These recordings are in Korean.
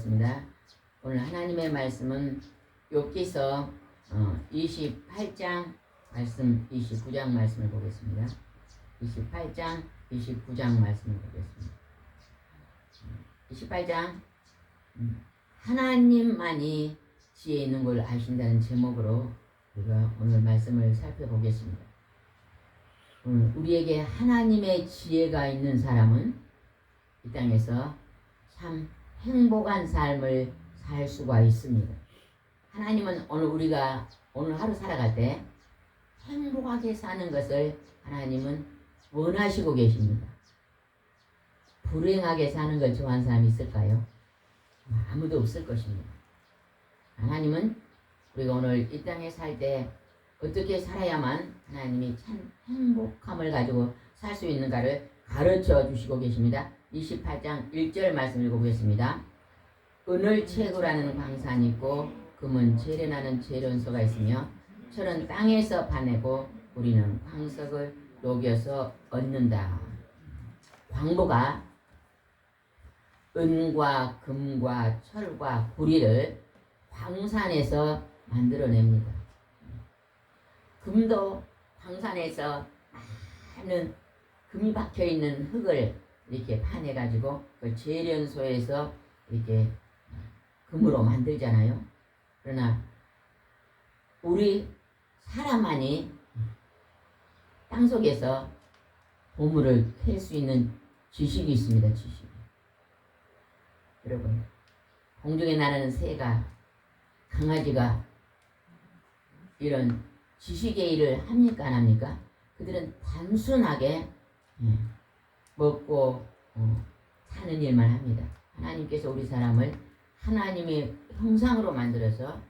25장입니다. 오늘 하나님의 말씀은 욥기서 28장 말씀, 29장 말씀을 보겠습니다. 28장, 29장 말씀을 보겠습니다. 28장 하나님만이 지혜 있는 걸 아신다는 제목으로 우리가 오늘 말씀을 살펴보겠습니다. 우리에게 하나님의 지혜가 있는 사람은 이 땅에서 참 행복한 삶을 살 수가 있습니다. 하나님은 우리가 오늘 하루 살아갈 때 행복하게 사는 것을 하나님은 원하시고 계십니다. 불행하게 사는 걸 좋아하는 사람이 있을까요? 아무도 없을 것입니다. 하나님은 우리가 오늘 이 땅에 살 때 어떻게 살아야만 하나님이 참 행복함을 가지고 살 수 있는가를 가르쳐 주시고 계십니다. 28장 1절 말씀 읽어보겠습니다. 은을 채굴하는 광산이 있고 금은 재련하는 재련소가 있으며 철은 땅에서 파내고 우리는 광석을 녹여서 얻는다. 광부가 은과 금과 철과 구리를 광산에서 만들어냅니다. 금도 광산에서 많은 금이 박혀있는 흙을 이렇게 파내가지고 그 재련소에서 이렇게 금으로 만들잖아요. 그러나 우리 사람만이 땅속에서 보물을 캘 수 있는 지식이 있습니다. 지식이. 여러분, 공중에 나르는 새가, 강아지가 이런 지식의 일을 합니까 안 합니까? 그들은 단순하게 먹고 사는 일만 합니다. 하나님께서 우리 사람을 하나님의 형상으로 만들어서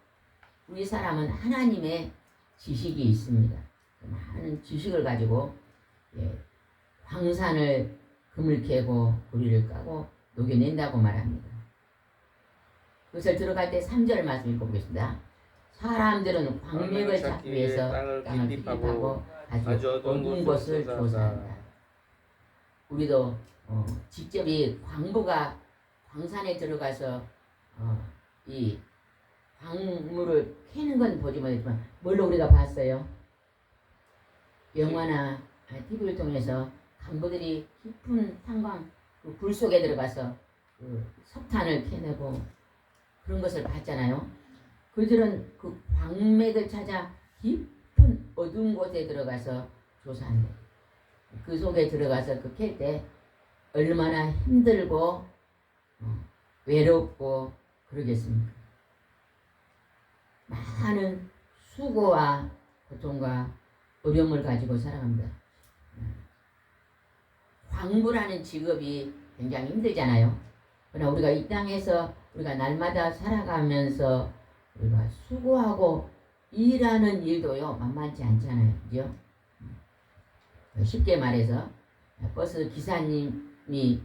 우리 사람은 하나님의 지식이 있습니다. 많은 지식을 가지고 광산을 금을 캐고 구리를 까고 녹여낸다고 말합니다. 그것을 들어갈 때 3절 말씀 읽어보겠습니다. 사람들은 광맥을 찾기 위해서 땅을 비립하고 아주 어두운 곳을 조사한다. 우리도 직접 이 광부가 광산에 들어가서 이 광물을 캐는 건 보지 못했지만 뭘로 우리가 봤어요? 영화나 TV를 통해서 간부들이 깊은 탄광 그 굴 속에 들어가서 그 석탄을 캐내고 그런 것을 봤잖아요. 그들은 그 광맥을 찾아 깊은 어두운 곳에 들어가서 조사한대. 그 속에 들어가서 그 캘 때 얼마나 힘들고 외롭고 그러겠습니까? 많은 수고와 고통과 어려움을 가지고 살아갑니다. 광부라는 직업이 굉장히 힘들잖아요. 그러나 우리가 이 땅에서 우리가 날마다 살아가면서 우리가 수고하고 일하는 일도요 만만치 않잖아요. 그죠? 쉽게 말해서 버스 기사님이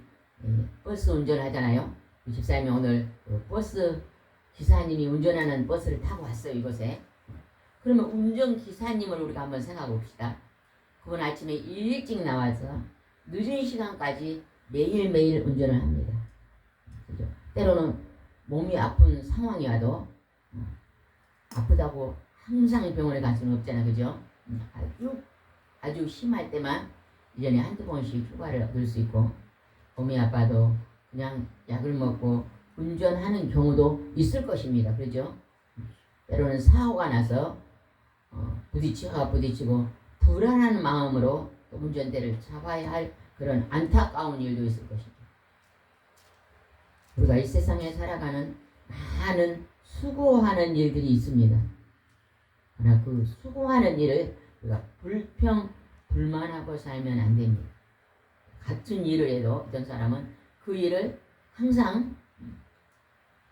버스 운전을 하잖아요. 집사님이 오늘 그 버스 기사님이 운전하는 버스를 타고 왔어요. 이곳에. 그러면 운전기사님을 우리가 한번 생각해 봅시다. 그분 아침에 일찍 나와서 늦은 시간까지 매일매일 운전을 합니다. 그죠? 때로는 몸이 아픈 상황이 와도 아프다고 항상 병원에 갈 수는 없잖아요. 그죠? 아주 심할 때만 1년에 한두 번씩 휴가를 얻을 수 있고 몸이 아파도 그냥 약을 먹고 운전하는 경우도 있을 것입니다. 그죠? 때로는 사고가 나서 부딪히고 불안한 마음으로 운전대를 잡아야 할 그런 안타까운 일도 있을 것입니다. 우리가 이 세상에 살아가는 많은 수고하는 일들이 있습니다. 그러나 그 수고하는 일을 우리가 불평불만하고 살면 안 됩니다. 같은 일을 해도 어떤 사람은 그 일을 항상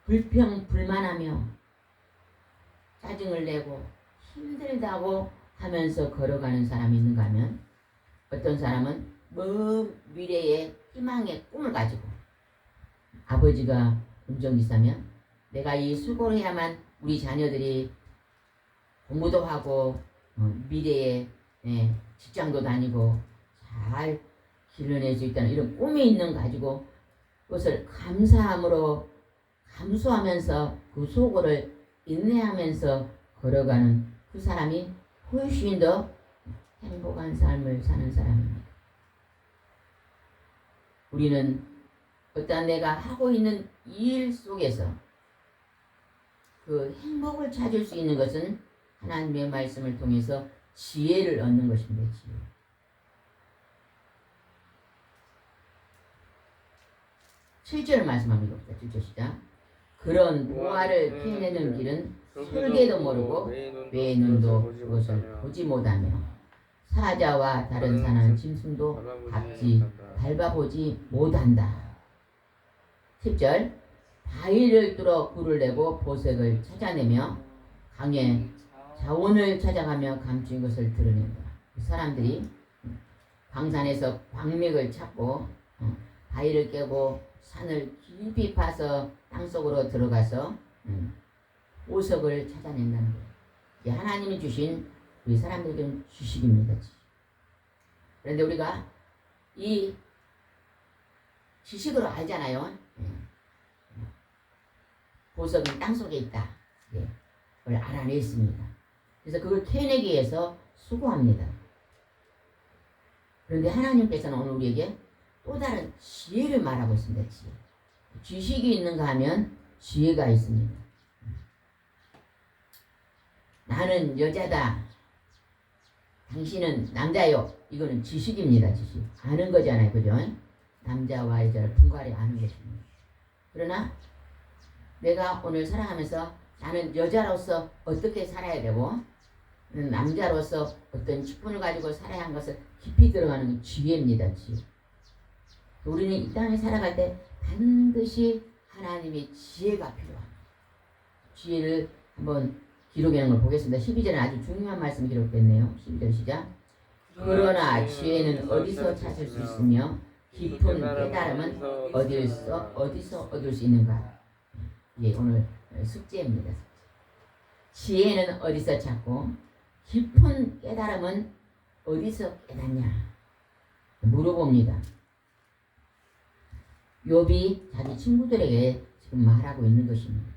불평불만하며 짜증을 내고 힘들다고 하면서 걸어가는 사람이 있는가 하면 어떤 사람은 먼 미래의 희망의 꿈을 가지고 아버지가 운전기사면 내가 이 수고를 해야만 우리 자녀들이 공부도 하고 미래에 직장도 다니고 잘 길러낼 수 있다는 이런 꿈이 있는 가지고 그것을 감사함으로 감수하면서 그 수고를 인내하면서 걸어가는 그 사람이 훨씬 더 행복한 삶을 사는 사람입니다. 우리는 어떤 내가 하고 있는 일 속에서 그 행복을 찾을 수 있는 것은 하나님의 말씀을 통해서 지혜를 얻는 것입니다. 지혜. 7절 말씀합니다. 7절 시작. 그런 보화를 캐내는 길은 설계도 모르고 내 눈도 그것을 보지 못하며 사자와 다른 사나운 짐승도 밟아보지 못한다. 10절 바위를 뚫어 굴을 내고 보석을 찾아내며 강에 자원을 찾아가며 감춘 것을 드러낸다. 사람들이 광산에서 광맥을 찾고 바위를 깨고 산을 깊이 파서 땅속으로 들어가서 보석을 찾아낸다는 거예요. 이게 하나님이 주신 우리 사람들에게는 지식입니다. 그런데 우리가 이 지식으로 알잖아요. 보석은 땅속에 있다. 그걸 알아냈습니다. 그래서 그걸 캐내기 위해서 수고합니다. 그런데 하나님께서는 오늘 우리에게 또 다른 지혜를 말하고 있습니다. 지식이 있는가 하면 지혜가 있습니다. 나는 여자다. 당신은 남자요. 이거는 지식입니다. 지식. 아는 거잖아요. 그죠? 남자와 여자를 분갈이 아는 것입니다. 그러나 내가 오늘 살아가면서 나는 여자로서 어떻게 살아야 되고 남자로서 어떤 직분을 가지고 살아야 하는 것을 깊이 들어가는 지혜입니다. 지혜. 우리는 이 땅에 살아갈 때 반드시 하나님의 지혜가 필요합니다. 지혜를 한번 기록하는 걸 보겠습니다. 12절에 아주 중요한 말씀이 기록됐네요. 12절 시작. 그러나 지혜는 어디서 찾을 수 있으며 깊은 깨달음은 어디서 얻을 수 있는가? 이게 오늘 숙제입니다. 지혜는 어디서 찾고 깊은 깨달음은 어디서 깨닫냐? 물어봅니다. 욥이 자기 친구들에게 지금 말하고 있는 것입니다.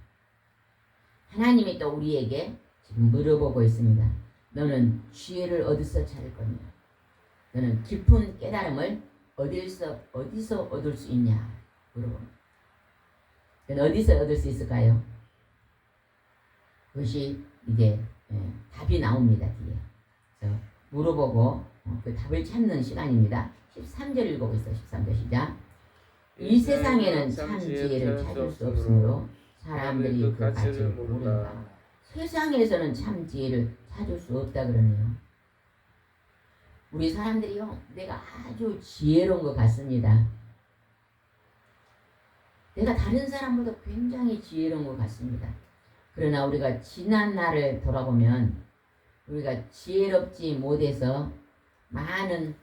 하나님이 또 우리에게 지금 물어보고 있습니다. 너는 지혜를 어디서 찾을 거냐? 너는 깊은 깨달음을 어디서 얻을 수 있냐? 물어봅니다. 어디서 얻을 수 있을까요? 그것이 이제 답이 나옵니다. 뒤에. 그래서 물어보고 그 답을 찾는 시간입니다. 13절 읽어보겠습니다. 13절 시작. 이 세상에는 참 지혜를 찾을 수 없으므로 사람들이 그 가치를 모른다. 세상에서는 참 지혜를 찾을 수 없다 그러네요. 우리 사람들이요, 내가 아주 지혜로운 것 같습니다. 내가 다른 사람보다 굉장히 지혜로운 것 같습니다. 그러나 우리가 지난 날을 돌아보면 우리가 지혜롭지 못해서 많은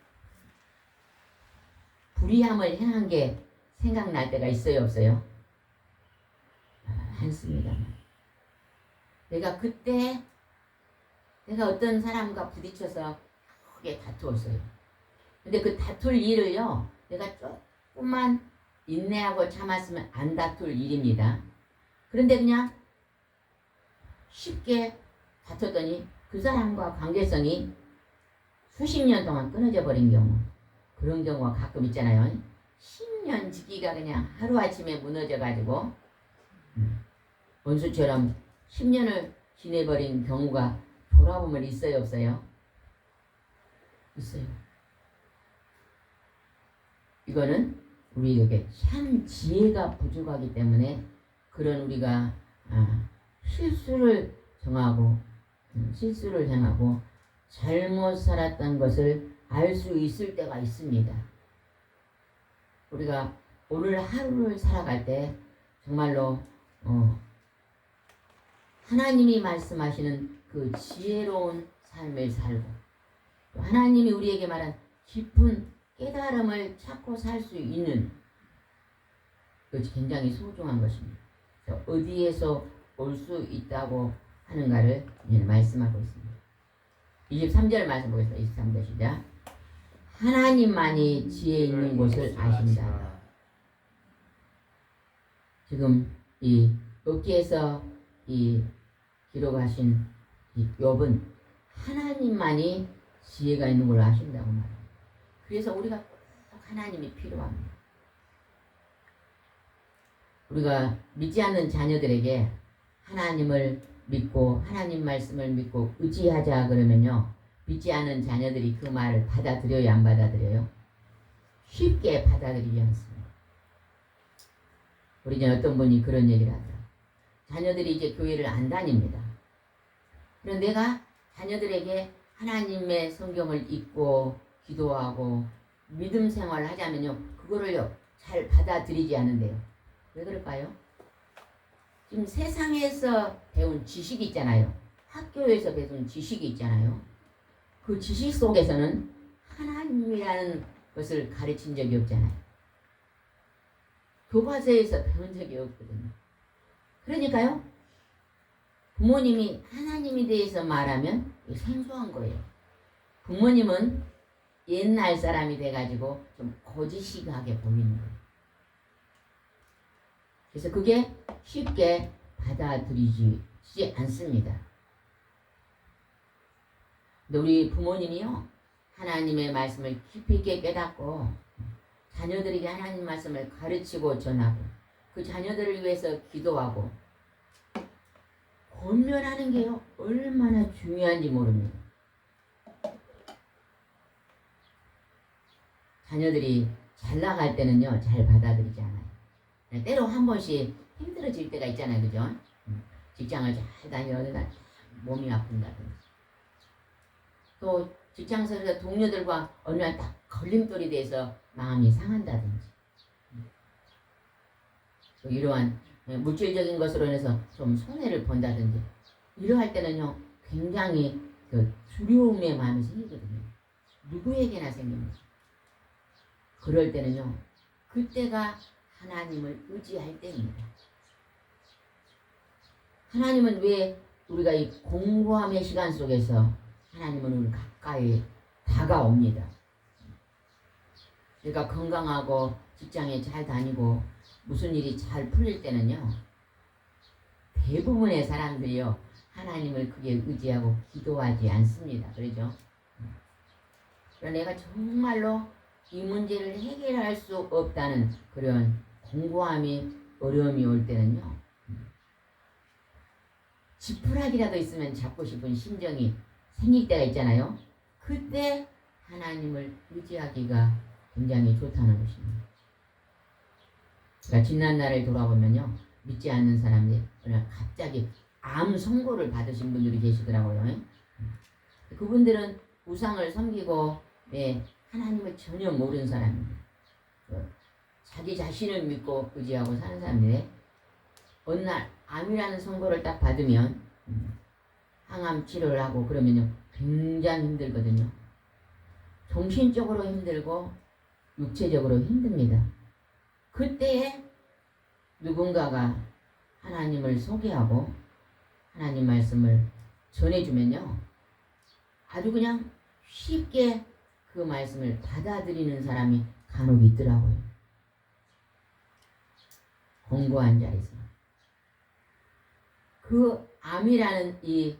불의함을 행한 게 생각날 때가 있어요, 없어요? 많습니다. 내가 그때 내가 어떤 사람과 부딪혀서 크게 다투었어요. 근데 그 다툴 일을요, 내가 조금만 인내하고 참았으면 안 다툴 일입니다. 그런데 그냥 쉽게 다퉜더니 그 사람과 관계성이 수십 년 동안 끊어져 버린 경우, 그런 경우가 가끔 있잖아요. 10년 지기가 그냥 하루아침에 무너져 가지고 원수처럼 10년을 지내버린 경우가 돌아보면 있어요, 없어요? 있어요. 이거는 우리에게 참 지혜가 부족하기 때문에 그런 우리가 실수를 행하고 잘못 살았던 것을 알 수 있을 때가 있습니다. 우리가 오늘 하루를 살아갈 때 정말로 하나님이 말씀하시는 그 지혜로운 삶을 살고 또 하나님이 우리에게 말한 깊은 깨달음을 찾고 살 수 있는 그것이 굉장히 소중한 것입니다. 어디에서 올 수 있다고 하는가를 말씀하고 있습니다. 23절 말씀 보겠습니다. 23절 시작. 하나님만이 지혜 있는 곳을 아신다. 지금 이 욥기에서 이 기록하신 이 욥은 하나님만이 지혜가 있는 걸 아신다고 말합니다. 그래서 우리가 꼭 하나님이 필요합니다. 우리가 믿지 않는 자녀들에게 하나님을 믿고 하나님 말씀을 믿고 의지하자 그러면요, 믿지 않는 자녀들이 그 말을 받아들여요, 안 받아들여요? 쉽게 받아들이지 않습니다. 우리 전에 어떤 분이 그런 얘기를 하더라고요. 자녀들이 이제 교회를 안 다닙니다. 그런데 내가 자녀들에게 하나님의 성경을 읽고 기도하고 믿음 생활을 하자면요, 그거를요 잘 받아들이지 않는데요. 왜 그럴까요? 지금 세상에서 배운 지식이 있잖아요. 학교에서 배운 지식이 있잖아요. 그 지식 속에서는 하나님이라는 것을 가르친 적이 없잖아요. 교과서에서 배운 적이 없거든요. 그러니까요, 부모님이 하나님에 대해서 말하면 생소한 거예요. 부모님은 옛날 사람이 돼가지고 좀 거짓이하게 보이는 거예요. 그래서 그게 쉽게 받아들이지 않습니다. 근데 우리 부모님이요, 하나님의 말씀을 깊이 있게 깨닫고 자녀들에게 하나님 말씀을 가르치고 전하고 그 자녀들을 위해서 기도하고 권면하는 게요 얼마나 중요한지 모릅니다. 자녀들이 잘 나갈 때는요 잘 받아들이지 않아요. 때로 한 번씩 힘들어질 때가 있잖아요, 그죠? 직장을 잘 다니다가 몸이 아픈다든지, 또 직장에서 동료들과 어느 날 딱 걸림돌이 돼서 마음이 상한다든지, 또 이러한 물질적인 것으로 인해서 좀 손해를 본다든지, 이러할 때는요 굉장히 그 두려움의 마음이 생기거든요. 누구에게나 생깁니다. 그럴 때는요, 그때가 하나님을 의지할 때입니다. 하나님은 왜 우리가 이 공부함의 시간 속에서 하나님은 우리 가까이 다가옵니다. 그러니까 건강하고 직장에 잘 다니고 무슨 일이 잘 풀릴 때는요, 대부분의 사람들이요, 하나님을 크게 의지하고 기도하지 않습니다. 그러죠? 그러나 내가 정말로 이 문제를 해결할 수 없다는 그런 공고함이, 어려움이 올 때는요, 지푸라기라도 있으면 잡고 싶은 심정이 생길 때가 있잖아요. 그때 하나님을 의지하기가 굉장히 좋다는 것입니다. 그러니까 지난 날을 돌아보면요, 믿지 않는 사람들이 갑자기 암 선고를 받으신 분들이 계시더라고요. 그분들은 우상을 섬기고 하나님을 전혀 모르는 사람입니다. 자기 자신을 믿고 의지하고 사는 사람인데 어느 날 암이라는 선고를 딱 받으면 항암 치료를 하고 그러면요 굉장히 힘들거든요. 정신적으로 힘들고 육체적으로 힘듭니다. 그때에 누군가가 하나님을 소개하고 하나님 말씀을 전해주면요 아주 그냥 쉽게 그 말씀을 받아들이는 사람이 간혹 있더라고요. 공고한 자리에서 그 암이라는 이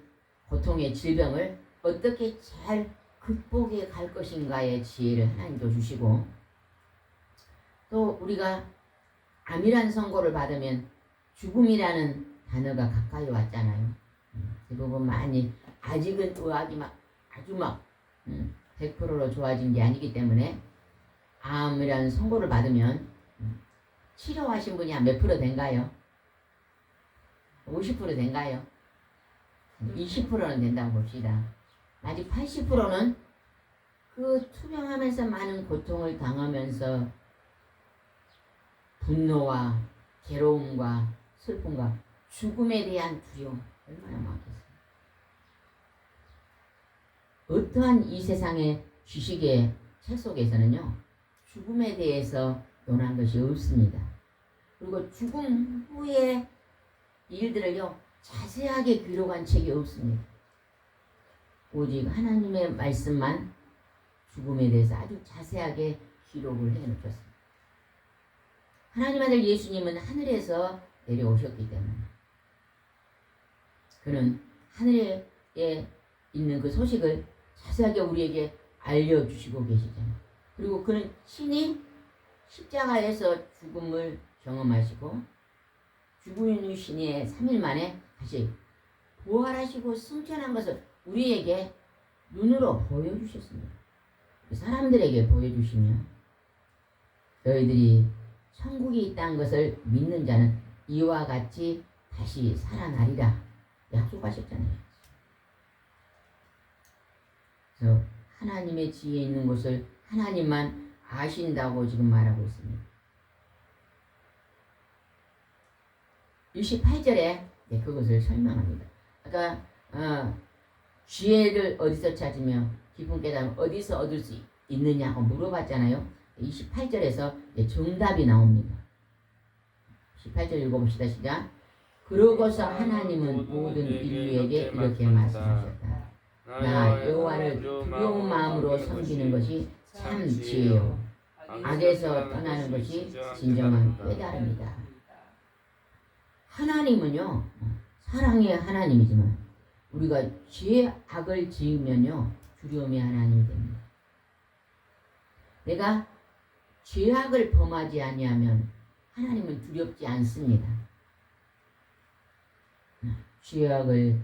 고통의 질병을 어떻게 잘 극복해 갈 것인가의 지혜를 하나님도 주시고, 또 우리가 암이라는 선고를 받으면 죽음이라는 단어가 가까이 왔잖아요. 대부분 많이 아직은 의학이 아주 100%로 좋아진 게 아니기 때문에 암이라는 선고를 받으면 치료하신 분이 한 몇 프로 된가요? 50% 된가요? 20%는 된다고 봅시다. 아직 80%는 그 투병하면서 많은 고통을 당하면서 분노와 괴로움과 슬픔과 죽음에 대한 두려움 얼마나 많겠어요. 어떠한 이 세상의 지식의 책 속에서는요 죽음에 대해서 논한 것이 없습니다. 그리고 죽음 후의 일들을요 자세하게 기록한 책이 없습니다. 오직 하나님의 말씀만 죽음에 대해서 아주 자세하게 기록을 해놓겠습니다. 하나님 아들 예수님은 하늘에서 내려오셨기 때문에 그는 하늘에 있는 그 소식을 자세하게 우리에게 알려주시고 계시잖아요. 그리고 그는 친히 십자가에서 죽음을 경험하시고 죽은 후 신의 3일 만에 다시 부활하시고 승천한 것을 우리에게 눈으로 보여주셨습니다. 사람들에게 보여주시며 너희들이 천국이 있다는 것을 믿는 자는 이와 같이 다시 살아나리라 약속하셨잖아요. 그래서 하나님의 지혜 있는 것을 하나님만 아신다고 지금 말하고 있습니다. 68절에 그것을 설명합니다. 아까 지혜를 어디서 찾으며 깊은 깨달음을 어디서 얻을 수 있느냐고 물어봤잖아요. 28절에서 정답이 나옵니다. 18절 읽어봅시다. 시작. 그러고서 하나님은 모든 인류에게 이렇게 말씀하셨다. 나 여호와를 두려운 마음으로 섬기는 것이 참 지혜요 악에서 떠나는 것이 진정한 깨달음이다. 하나님은요 사랑의 하나님이지만 우리가 죄악을 지으면요 두려움의 하나님이 됩니다. 내가 죄악을 범하지 아니하면 하나님은 두렵지 않습니다. 죄악을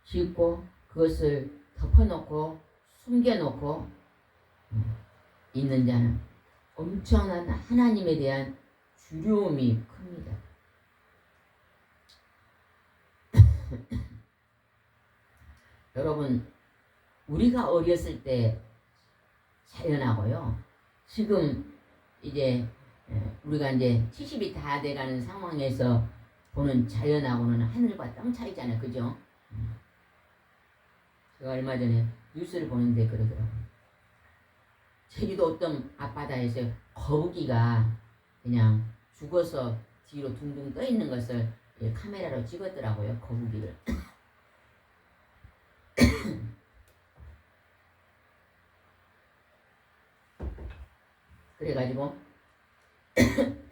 짓고 그것을 덮어놓고 숨겨놓고 있는 자는 엄청난 하나님에 대한 두려움이 큽니다. 여러분 우리가 어렸을 때 자연하고요 지금 이제 우리가 이제 70이 다 돼가는 상황에서 보는 자연하고는 하늘과 땅 차이잖아요. 그죠? 제가 얼마 전에 뉴스를 보는데 그러더라고요. 제주도 어떤 앞바다에서 거북이가 그냥 죽어서 뒤로 둥둥 떠 있는 것을 카메라로 찍었더라고요. 거북이를. 그래가지고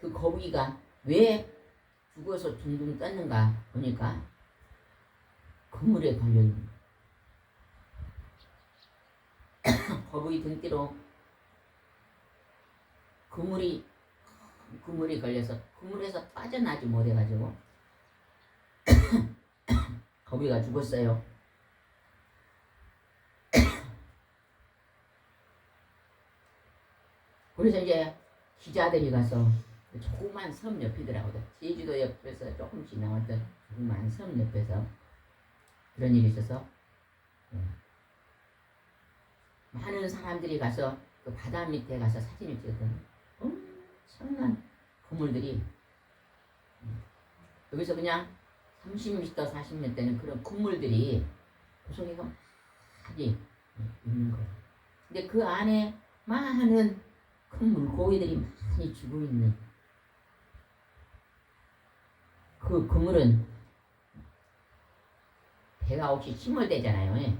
그 거북이가 왜 죽어서 둥둥 떴는가 보니까 그물에 걸려있는 거북이 등뒤로 그물이 걸려서 그물에서 빠져나지 못해가지고 거북이가 죽었어요. 그래서 이제 기자들이 가서 조그만 섬 옆이더라고요. 제주도 옆에서 조금 지나왔던 조그만 섬 옆에서 그런 일이 있어서 많은 사람들이 가서 그 바다 밑에 가서 사진을 찍었더니 엄청난 그물들이 여기서 그냥 30m, 40m는 그런 그물들이 구석에가 많이 있는 거예요. 근데 그 안에 많은 큰 물고기들이 많이 죽어 있는 그 그물은 배가 혹시 침몰되잖아요.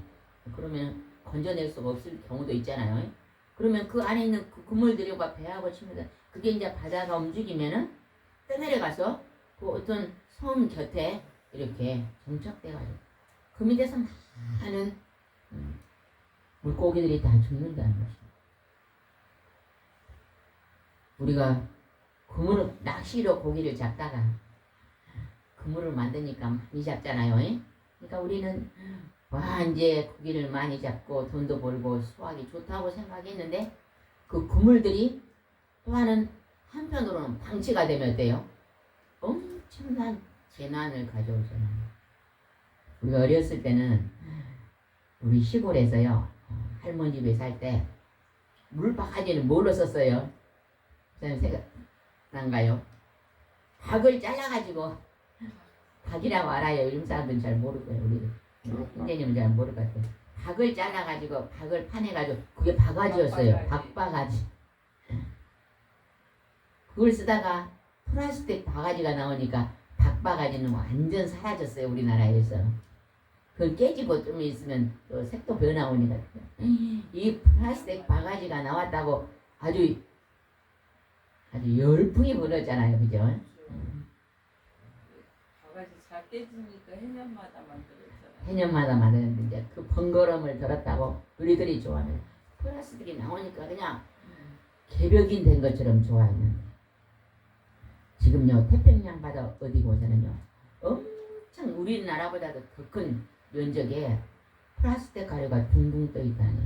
그러면 건져낼 수가 없을 경우도 있잖아요. 그러면 그 안에 있는 그 그물들과 배하고 침몰돼 그게 이제 바다가 움직이면은 떠내려가서 그 어떤 섬 곁에 이렇게 정착돼가지고 그 밑에서 많은 물고기들이 다 죽는다는 것입니다. 우리가 그물을 낚시로 고기를 잡다가 그물을 만드니까 많이 잡잖아요. 그러니까 우리는 와 이제 고기를 많이 잡고 돈도 벌고 수확이 좋다고 생각했는데 그 그물들이 또 한편으로는 방치가 되면 어때요? 엄청난 재난을 가져오잖아요. 우리가 어렸을 때는 우리 시골에서요 할머니 집에 살 때 물바가지는 뭘로 썼어요? 저는 생각난가요? 박을 잘라가지고 박이라고 알아요. 요즘 사람들은 잘 모르고요. 우리 선생님은 잘 모를 것 같아요. 박을 잘라가지고 박을 파내가지고 그게 바가지였어요. 박바가지. 그걸 쓰다가 플라스틱 바가지가 나오니까 박바가지는 완전 사라졌어요. 우리나라에서. 그걸 깨지고 좀 있으면 또 색도 변화오니까 이 플라스틱 바가지가 나왔다고 아주 열풍이 불었잖아요. 그죠? 바가지 잘 깨지니까 해년마다 만들었잖아요. 해년마다 만드는데 이제 그 번거로움을 들었다고 우리들이 좋아하는 플라스틱이 나오니까 그냥 개벽인 된 것처럼 좋아했는데 지금요 태평양 바다 어디 보세는요 엄청 우리나라보다도 더 큰 면적에 플라스틱 가루가 둥둥 떠 있다니.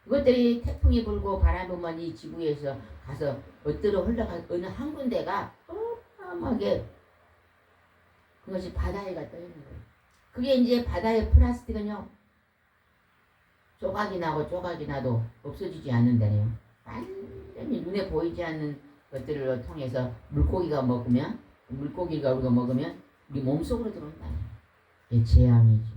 그것들이 태풍이 불고 바람 불면 이 지구에서 가서 어디로 흘러가 어느 한 군데가 어마어마하게 그것이 바다에가 떠 있는 거예요. 그게 이제 바다의 플라스틱은요 조각이 나도 없어지지 않는다네요. 완전히 눈에 보이지 않는 것들을 통해서 물고기가 먹으면 우리가 먹으면 우리 몸속으로 들어온다네요. 이게 재앙이죠.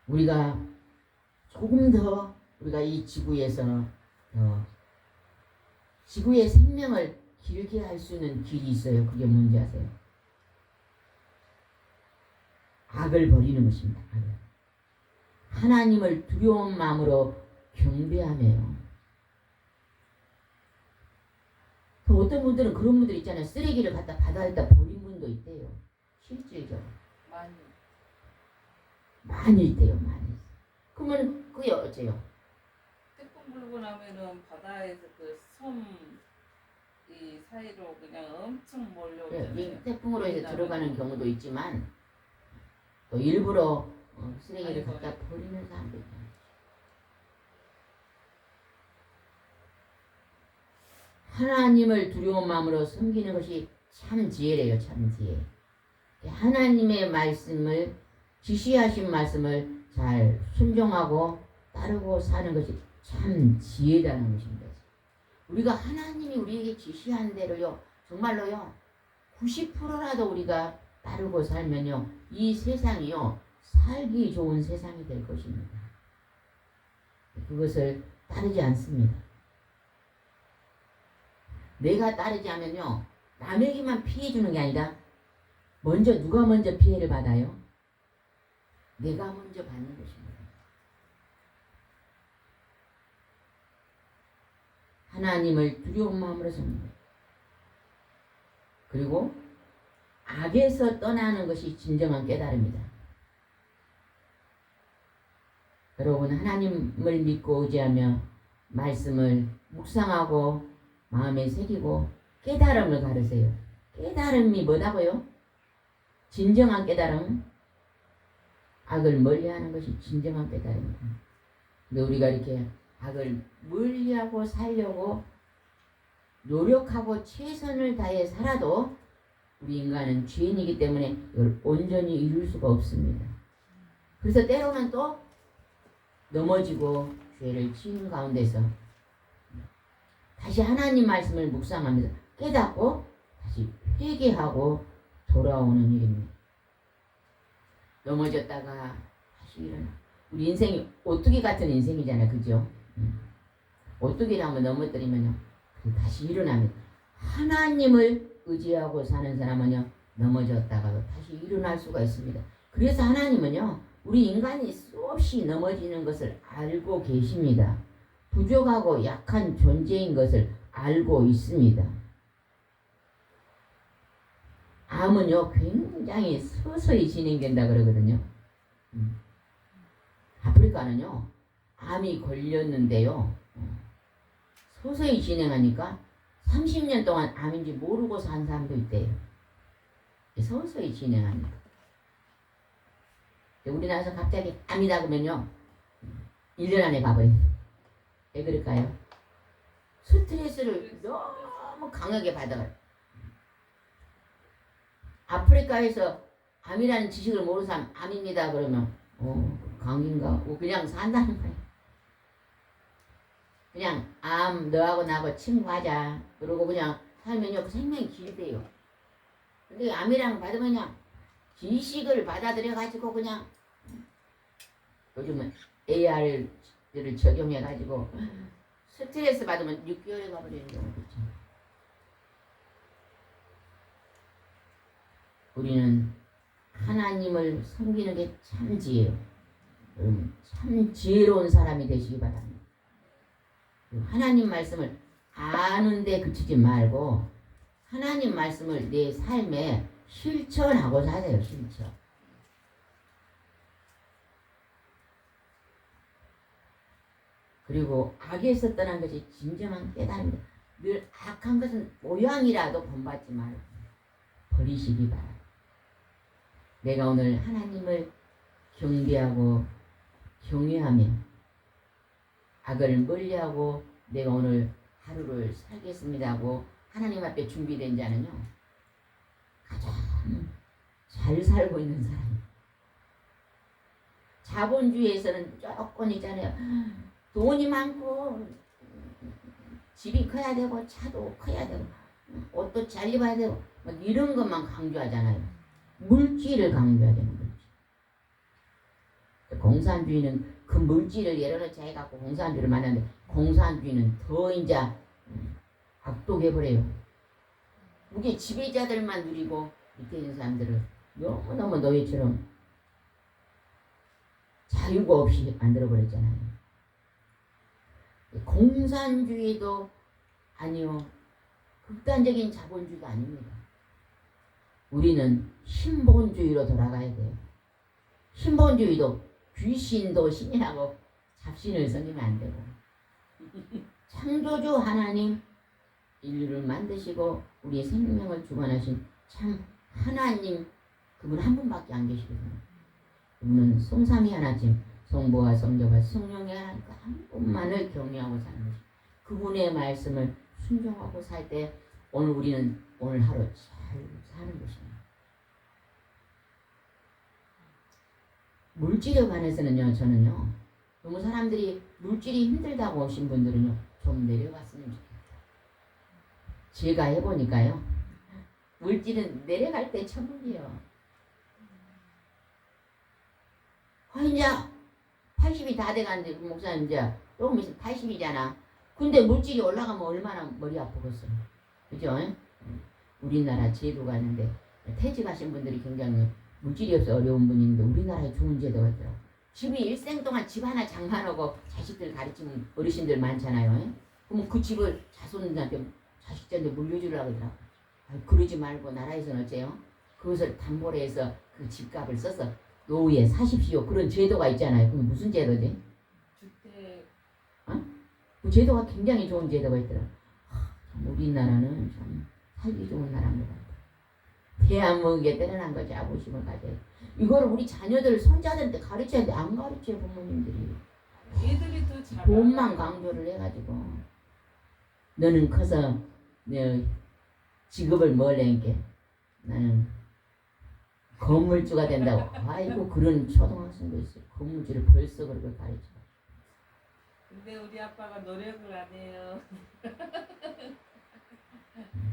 우리가 조금 더 우리가 이 지구에서 지구의 생명을 길게 할 수 있는 길이 있어요. 그게 뭔지 아세요? 악을 버리는 것입니다. 악을. 하나님을 두려운 마음으로 경배하며요. 또 어떤 분들은 그런 분들 있잖아요. 쓰레기를 갖다 바다에다 버린 분도 있대요. 실질적으로. 많이 있대요. 많이. 그러면 그게 어째요? 태풍 불고 나면은 바다에서 그 섬 이 사이로 그냥 엄청 몰려오잖아요. 이 태풍으로 해서 들어가는 경우도 있지만 또 일부러 쓰레기를 갖다 버리는 사람도 있잖아요. 하나님을 두려운 마음으로 섬기는 것이 참 지혜래요. 참 지혜. 하나님의 말씀을 지시하신 말씀을 잘 순종하고 따르고 사는 것이 참 지혜라는 것입니다. 우리가 하나님이 우리에게 지시한 대로요 정말로요 90%라도 우리가 따르고 살면요 이 세상이요 살기 좋은 세상이 될 것입니다. 그것을 따르지 않습니다. 내가 따르지 않으면요 남에게만 피해 주는 게 아니라 누가 먼저 피해를 받아요? 내가 먼저 받는 것입니다. 하나님을 두려운 마음으로 섬깁니다. 그리고 악에서 떠나는 것이 진정한 깨달음이다. 여러분, 하나님을 믿고 의지하며 말씀을 묵상하고 마음에 새기고 깨달음을 가르세요. 깨달음이 뭐다고요? 진정한 깨달음, 악을 멀리하는 것이 진정한 깨달음이다. 근데 우리가 이렇게 악을 멀리하고 살려고 노력하고 최선을 다해 살아도 우리 인간은 죄인이기 때문에 이걸 온전히 이룰 수가 없습니다. 그래서 때로는 또 넘어지고 죄를 지은 가운데서 다시 하나님 말씀을 묵상하면서 깨닫고 다시 회개하고 돌아오는 일입니다. 넘어졌다가 다시 일어나. 우리 인생이 오뚜기 같은 인생이잖아요. 그죠? 오뚜기를 한번 넘어뜨리면요 다시 일어납니다. 하나님을 의지하고 사는 사람은요 넘어졌다가도 다시 일어날 수가 있습니다. 그래서 하나님은요 우리 인간이 수없이 넘어지는 것을 알고 계십니다. 부족하고 약한 존재인 것을 알고 있습니다. 암은요 굉장히 서서히 진행된다 그러거든요. 아프리카는요 암이 걸렸는데요 서서히 진행하니까 30년 동안 암인지 모르고 산 사람도 있대요. 서서히 진행하니까. 우리나라에서 갑자기 암이다 그러면요 1년 안에 가버려요. 왜 그럴까요? 스트레스를 너무 강하게 받아가요. 아프리카에서 암이라는 지식을 모르는 사람 암입니다 그러면 감기인가? 그냥 산다는 거예요. 그냥 암 너하고 나하고 친구하자 그러고 그냥 살면요 생명이 길대요. 근데 암이랑 받으면 그냥 지식을 받아들여 가지고 그냥 요즘은 AR을 적용해 가지고 스트레스 받으면 6개월에 가버리는 경우도 있죠. 우리는 하나님을 섬기는 게 참 지혜예요. 참 지혜로운 사람이 되시기 바랍니다. 하나님 말씀을 아는데 그치지 말고 하나님 말씀을 내 삶에 실천하고 사세요. 실천. 그리고 악에서 떠난 것이 진정한 깨달음입니다. 늘 악한 것은 모양이라도 본받지 말고 버리시기 바랍니다. 내가 오늘 하나님을 경배하고 경외하며 악을 멀리하고 내가 오늘 하루를 살겠습니다 하고 하나님 앞에 준비된 자는요 가장 잘 살고 있는 사람이에요. 자본주의에서는 조건이잖아요. 돈이 많고 집이 커야 되고 차도 커야 되고 옷도 잘 입어야 되고 막 이런 것만 강조하잖아요. 물질을 강조해야 되는 거지. 공산주의는 그 물질을 예로 제해갖고 공산주의를 만났는데 공산주의는 더 이제 악독해버려요. 이게 지배자들만 누리고 밑에 있는 사람들은 너무너무 노예처럼 자유가 없이 만들어버렸잖아요. 공산주의도 아니요 극단적인 자본주의가 아닙니다. 우리는 신본주의로 돌아가야 돼요. 신본주의도 귀신도 신이라고 잡신을 섬기면 안 되고 창조주 하나님 인류를 만드시고 우리의 생명을 주관하신 참 하나님 그분 한 분밖에 안 계시거든요. 그분은 성삼위 하나님 성부와 성자와 성령의 하나님 한 분만을 경외하고 사는 것이 그분의 말씀을 순종하고 살 때 오늘 우리는 오늘 하루 잘 사는 것입니다. 물질에 관해서는요 저는요 너무 사람들이 물질이 힘들다고 오신 분들은요 좀 내려갔으면 좋겠다. 제가 해보니까요 물질은 내려갈 때 천국이에요. 이제 80이 다 돼가는데 그 목사님 이제 조금 있으면 80이잖아. 근데 물질이 올라가면 얼마나 머리 아프겠어요. 그죠? 우리나라 제도가 있는데 퇴직하신 분들이 굉장히 물질이 없어 어려운 분인데 우리나라에 좋은 제도가 있더라고. 집이 일생 동안 집 하나 장만하고 자식들 가르치는 어르신들 많잖아요. 그러면 그 집을 자손들한테 자식들한테 물려주려고 그러더라고. 그러지 말고 나라에서는 어째요? 그것을 담보로 해서 그 집값을 써서 노후에 사십시오. 그런 제도가 있잖아요. 그게 무슨 제도지? 주택. 그 제도가 굉장히 좋은 제도가 있더라고. 참 우리나라는 참 살기 좋은 나라인 것 같아. 대한민국에 때려난 거 자부심을 가져야 돼. 이거를 우리 자녀들, 손자들한테 가르쳐야 돼. 안 가르쳐요, 부모님들이. 얘들이 더 잘. 돈만 강조를 해가지고. 너는 커서 내 직업을 뭘 내니까 나는 건물주가 된다고. 아이고, 그런 초등학생도 있어요. 건물주를 벌써 그렇게 가르쳐. 근데 우리 아빠가 노력을 안 해요.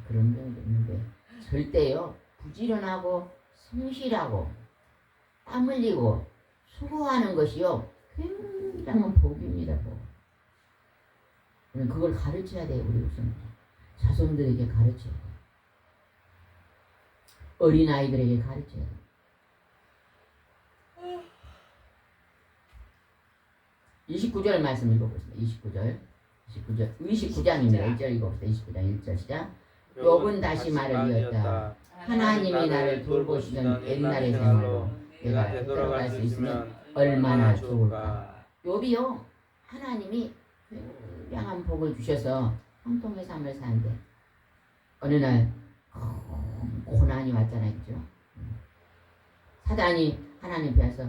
그런 경우도 있는데 절대요. 부지런하고 성실하고 땀 흘리고 수고하는 것이요 굉장한 복입니다. 복. 그걸 가르쳐야 돼요. 우리 우선 자손들에게 가르쳐야 돼요. 어린아이들에게 가르쳐야 돼요. 29절 말씀 읽어보겠습니다. 29장입니다. 1절 읽어봅시다. 29장 1절 시작. 욥은 다시 말을 이었다. 하나님이 나를 돌보시던 옛날의 생활로 내가 되돌아갈 수 있으면 얼마나 좋을까. 욥이요, 하나님이 굉장한 복을 주셔서 형통의 삶을 사는데 어느 날 고난이 왔잖아요. 그죠? 사단이 하나님 앞에서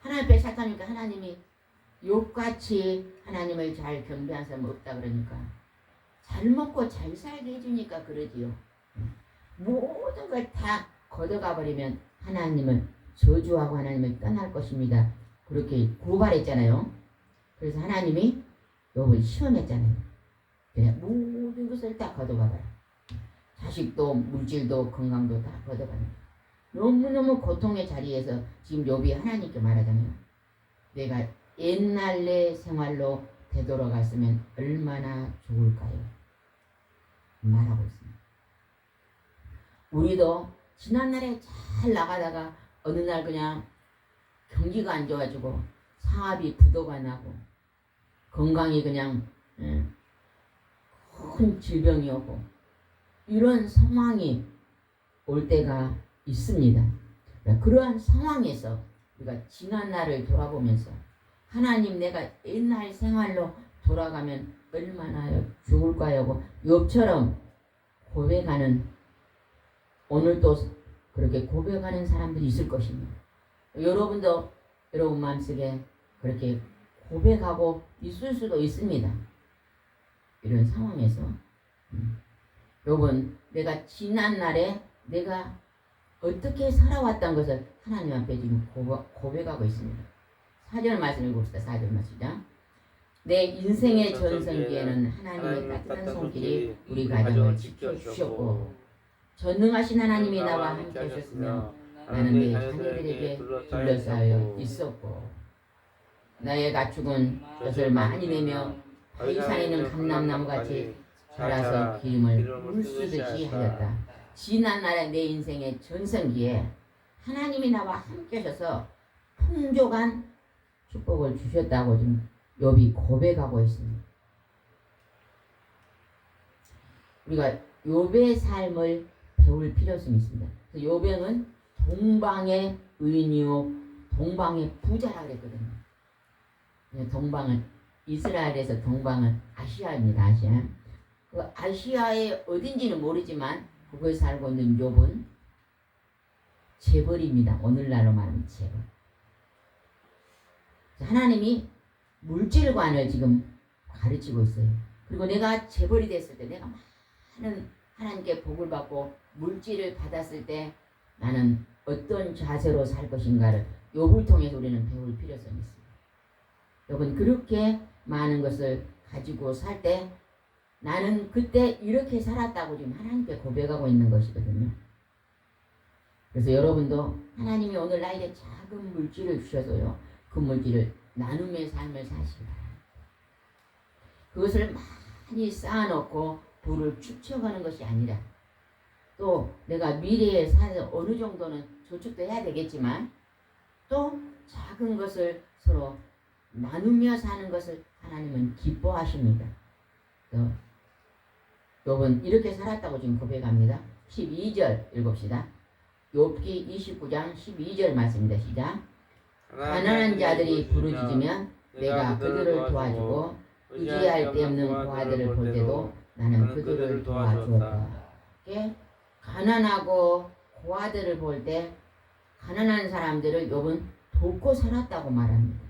하나님 앞에 사탄이니까 하나님이 욥같이 하나님을 잘 경배한 사람 없다 그러니까 잘 먹고 잘 살게 해주니까 그러지요. 모든 걸 다 걷어가 버리면 하나님은 저주하고 하나님을 떠날 것입니다. 그렇게 고발했잖아요. 그래서 하나님이 욥을 시험했잖아요. 그래, 모든 것을 다 걷어가 버려. 자식도 물질도 건강도 다 걷어가는. 너무너무 고통의 자리에서 지금 욥이 하나님께 말하잖아요. 내가 옛날 내 생활로 되돌아갔으면 얼마나 좋을까요? 말하고 있습니다. 우리도 지난날에 잘 나가다가 어느 날 그냥 경기가 안 좋아지고 사업이 부도가 나고 건강이 그냥 큰 질병이 오고 이런 상황이 올 때가 있습니다. 그러한 상황에서 우리가 지난 날을 돌아보면서 하나님 내가 옛날 생활로 돌아가면 얼마나 좋을까요? 욥처럼 고백하는 오늘도 그렇게 고백하는 사람들이 있을 것입니다. 여러분도 여러분 마음속에 그렇게 고백하고 있을 수도 있습니다. 이런 상황에서 욥은 내가 지난 날에 내가 어떻게 살아왔던 것을 하나님 앞에 지금 고백하고 있습니다. 4절 말씀 읽읍시다. 4절 말씀이다. 내 인생의 전성기에는 하나님의 따뜻한 손길이 우리 가정을 지켜주셨고 전능하신 하나님이 나와 함께 하셨으며 나는 내 자녀들에게 둘러싸여 있었고 나의 가축은 젖을 많이 내며 바위산에 있는 감람나무같이 자라서 기름을 물쓰듯이 하였다. 지난날의 내 인생의 전성기에 하나님이 나와 함께 하셔서 풍족한 축복을 주셨다고 지금 욥이 고백하고 있습니다. 우리가 욥의 삶을 배울 필요성이 있습니다. 욥은 동방의 의인이요 동방의 부자라 그랬거든요. 동방은 이스라엘에서 동방은 아시아입니다. 아시아. 그 아시아의 어딘지는 모르지만 거기에 살고 있는 욥은 재벌입니다. 오늘날로 말하면 재벌. 하나님이 물질관을 지금 가르치고 있어요. 그리고 내가 재벌이 됐을 때 내가 많은 하나님께 복을 받고 물질을 받았을 때 나는 어떤 자세로 살 것인가를 욥을 통해서 우리는 배울 필요성이 있습니다. 욥은 그렇게 많은 것을 가지고 살 때 나는 그때 이렇게 살았다고 지금 하나님께 고백하고 있는 것이거든요. 그래서 여러분도 하나님이 오늘 나에게 작은 물질을 주셔서요. 그 물질을 나눔의 삶을 사시기 바랍니다. 그것을 많이 쌓아놓고 부를 축적하는 것이 아니라 또 내가 미래에 사는 어느 정도는 저축도 해야 되겠지만 또 작은 것을 서로 나누며 사는 것을 하나님은 기뻐하십니다. 욥은 이렇게 살았다고 지금 고백합니다. 12절 읽읍시다. 욥기 29장 12절 말씀입니다. 시작. 가난한 자들이 부르짖으면 내가 그들을 도와주고 의지할 데 없는 고아들을 볼 때도 나는 그들을 도와주었다. 가난하고 고아들을 볼 때 가난한 사람들을 욥은 돕고 살았다고 말합니다.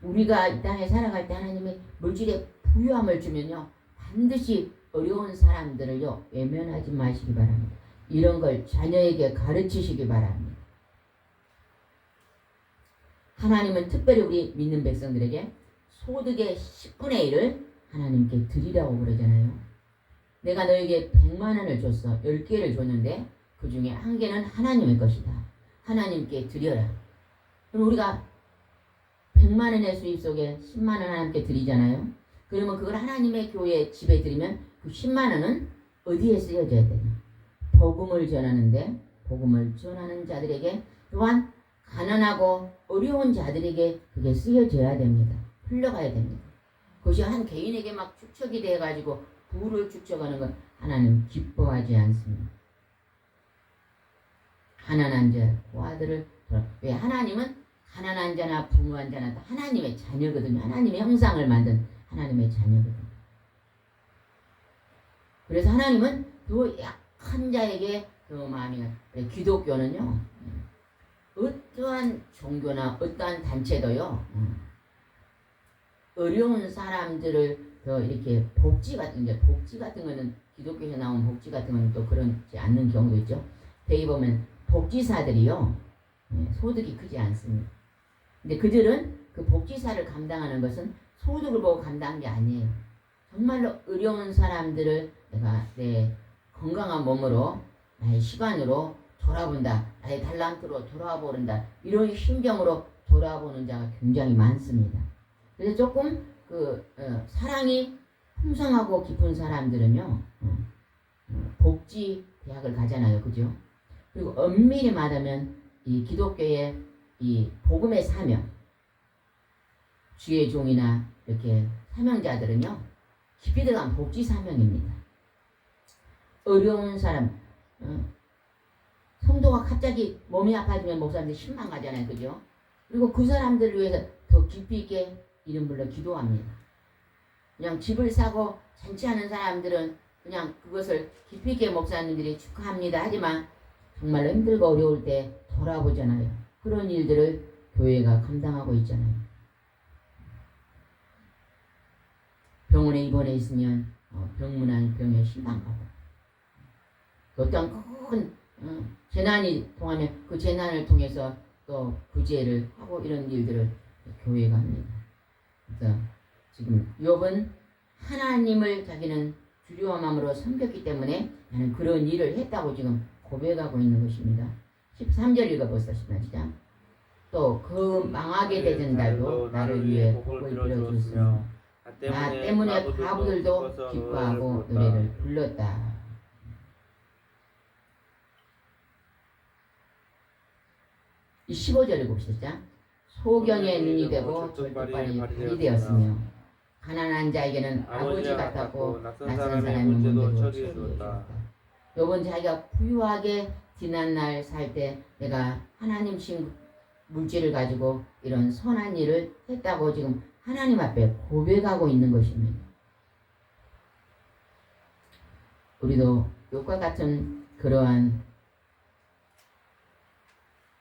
우리가 이 땅에 살아갈 때 하나님이 물질의 부유함을 주면요, 반드시 어려운 사람들을요 외면하지 마시기 바랍니다. 이런 걸 자녀에게 가르치시기 바랍니다. 하나님은 특별히 우리 믿는 백성들에게 소득의 10분의 1을 하나님께 드리라고 그러잖아요. 내가 너에게 100만 원을 줬어. 10개를 줬는데 그 중에 1개는 하나님의 것이다. 하나님께 드려라. 그럼 우리가 100만 원의 수입 속에 10만 원 하나님께 드리잖아요. 그러면 그걸 하나님의 교회 집에 드리면 그 10만 원은 어디에 쓰여져야 되냐? 복음을 전하는데, 복음을 전하는 자들에게, 또한 가난하고 어려운 자들에게 그게 쓰여져야 됩니다. 흘러가야 됩니다. 그것이 한 개인에게 막 축적이 돼가지고 부를 축적하는 건 하나님 기뻐하지 않습니다. 가난한 자, 고아들을 왜 하나님은 가난한 자나 부유한 자나 다 하나님의 자녀거든요. 하나님의 형상을 만든 하나님의 자녀거든요. 그래서 하나님은 그 약한 자에게 그 마음이, 기독교는요, 어떠한 종교나 어떠한 단체도요, 어려운 사람들을 더 이렇게 복지 같은 거는 기독교에서 나온 복지 같은 거는 또 그렇지 않는 경우도 있죠. 대개 보면 복지사들이요, 소득이 크지 않습니다. 근데 그들은 그 복지사를 감당하는 것은 소득을 보고 감당한 게 아니에요. 정말로 어려운 사람들을 내가 내 건강한 몸으로, 나의 시간으로 돌아본다, 나의 달란트로 돌아보는다, 이런 심정으로 돌아보는 자가 굉장히 많습니다. 그래서 조금 사랑이 풍성하고 깊은 사람들은요, 복지 대학을 가잖아요, 그죠? 그리고 엄밀히 말하면 이 기독교의 이 복음의 사명, 주의 종이나 이렇게 사명자들은요, 깊이 들어간 복지 사명입니다. 어려운 사람, 성도가 갑자기 몸이 아파지면 목사님들 신망 가잖아요, 그죠? 그리고 그 사람들을 위해서 더 깊이 있게 이름 불러 기도합니다. 그냥 집을 사고 잔치하는 사람들은 그냥 그것을 깊이 있게 목사님들이 축하합니다 하지만 정말로 힘들고 어려울 때 돌아보잖아요. 그런 일들을 교회가 감당하고 있잖아요. 병원에 입원해 있으면 병문안 병에 신방가고, 어떤 큰 재난이 통하면 그 재난을 통해서 또 구제를 하고, 이런 일들을 교회가 합니다. 그래서 지금 욥은 하나님을 자기는 주리와 마음으로 섬겼기 때문에 나는 그런 일을 했다고 지금 고백하고 있는 것입니다. 13절 읽어보겠습니다. 시작. 또 그 망하게 되던 날도 나를 위해 복을 빌어주었으며 나 때문에 바보들도 기뻐하고 노래를 불렀다. 이 15절 읽읍시다. 소경의 눈이 되고 절뚝발이 발이 되었으며 가난한 자에게는 아버지 같았고 낯선 사람의 문제도 처리해주었다. 욥은 자기가 부유하게 지난날 살 때 내가 하나님 신 물질을 가지고 이런 선한 일을 했다고 지금 하나님 앞에 고백하고 있는 것입니다. 우리도 욥과 같은 그러한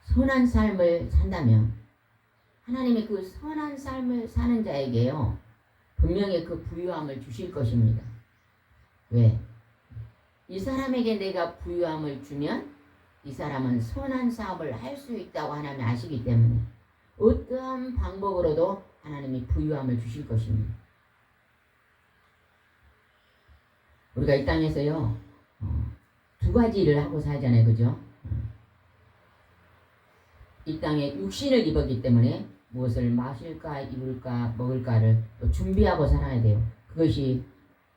선한 삶을 산다면 하나님이 그 선한 삶을 사는 자에게요, 분명히 그 부유함을 주실 것입니다. 왜? 이 사람에게 내가 부유함을 주면 이 사람은 선한 사업을 할 수 있다고 하나님이 아시기 때문에 어떠한 방법으로도 하나님이 부유함을 주실 것입니다. 우리가 이 땅에서요, 두 가지 일을 하고 살잖아요, 그죠? 이 땅에 육신을 입었기 때문에 무엇을 마실까, 입을까, 먹을까를 또 준비하고 살아야 돼요. 그것이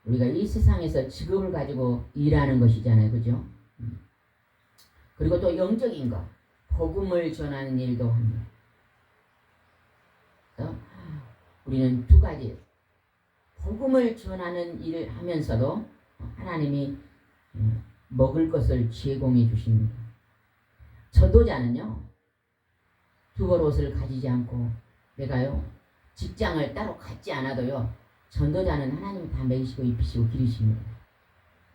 우리가 이 세상에서 직업을 가지고 일하는 것이잖아요, 그죠? 그리고 또 영적인 것, 복음을 전하는 일도 합니다. 그래서 우리는 두 가지 복음을 전하는 일을 하면서도 하나님이 먹을 것을 제공해 주십니다. 전도자는요, 두 벌 옷을 가지지 않고 내가요 직장을 따로 갖지 않아도요 전도자는 하나님이 다 먹이시고 입히시고 기르십니다.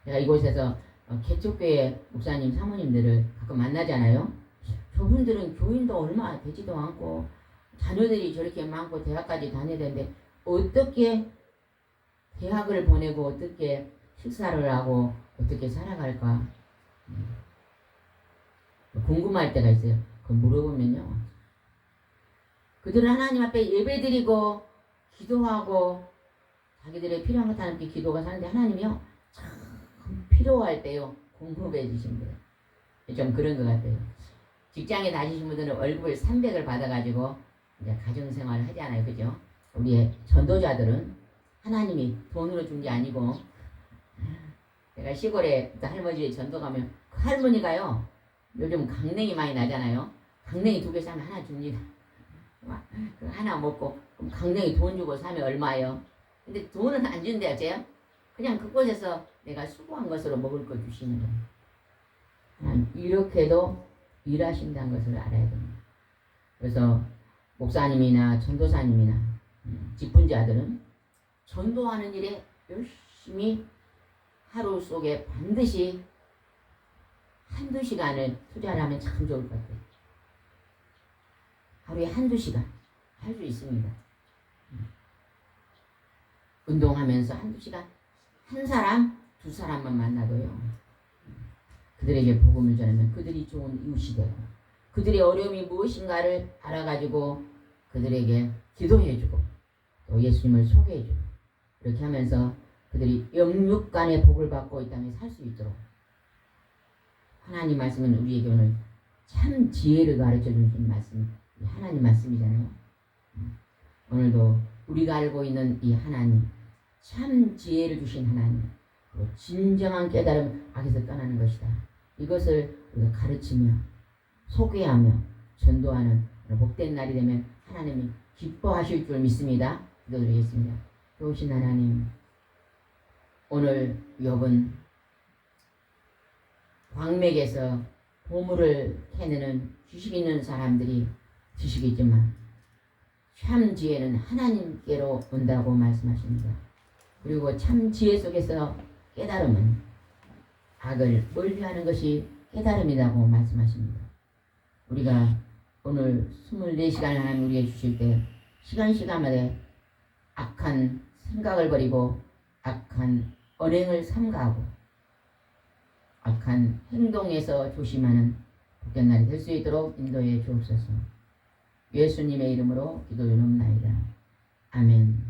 제가 이곳에서 개척교회 목사님 사모님들을 가끔 만나잖아요. 저분들은 교인도 얼마 되지도 않고 자녀들이 저렇게 많고 대학까지 다녀야 되는데 어떻게 대학을 보내고 어떻게 식사를 하고 어떻게 살아갈까 궁금할 때가 있어요. 그 물어보면요, 그들은 하나님 앞에 예배드리고 기도하고 자기들의 필요한 것 하나님께 기도가 사는데 하나님이요 참 필요할 때요 공급해 주신대요. 좀 그런 것 같아요. 직장에 다니신 분들은 월급을 300을 받아가지고 이제 가정생활을 하잖아요, 그죠? 우리의 전도자들은 하나님이 돈으로 준 게 아니고, 제가 시골에 할머니 집에 전도 가면 그 할머니가요 요즘 강냉이 많이 나잖아요. 강냉이 2개 사면 하나 줍니다. 그 하나 먹고 그럼 강냉이 돈 주고 사면 얼마예요? 근데 돈은 안 준대요, 제요. 그냥 그곳에서 내가 수고한 것으로 먹을 거 주시는 거예요. 하나님 이렇게도 일하신다는 것을 알아야 됩니다. 그래서 목사님이나 전도사님이나 직분자들은 전도하는 일에 열심히 하루 속에 반드시 한두 시간을 투자를 하면 참 좋을 것 같아요. 하루에 한두 시간 할 수 있습니다. 운동하면서 한두 시간 한 사람, 두 사람만 만나도요 그들에게 복음을 전하면 그들이 좋은 이웃이 되고 그들의 어려움이 무엇인가를 알아가지고 그들에게 기도해주고 또 예수님을 소개해주고 이렇게 하면서 그들이 영육간의 복을 받고 이 땅에 살 수 있도록 하나님 말씀은 우리에게 오늘 참 지혜를 가르쳐 주신 말씀, 하나님 말씀이잖아요. 오늘도 우리가 알고 있는 이 하나님, 참 지혜를 주신 하나님, 진정한 깨달음 악에서 떠나는 것이다. 이것을 우리가 가르치며 소개하며 전도하는 복된 날이 되면 하나님이 기뻐하실 줄 믿습니다. 기도드리겠습니다. 좋으신 하나님, 오늘 욥은 광맥에서 보물을 캐내는 지식 있는 사람들이 지식이지만 참 지혜는 하나님께로 온다고 말씀하십니다. 그리고 참 지혜 속에서 깨달음은 악을 멀리하는 것이 깨달음이라고 말씀하십니다. 우리가 오늘 24시간 하나님 우리에게 주실 때 시간마다 악한 생각을 버리고 악한 언행을 삼가하고 악한 행동에서 조심하는 복된 날이 될 수 있도록 인도해 주옵소서. 예수님의 이름으로 기도드리옵나이다. 아멘.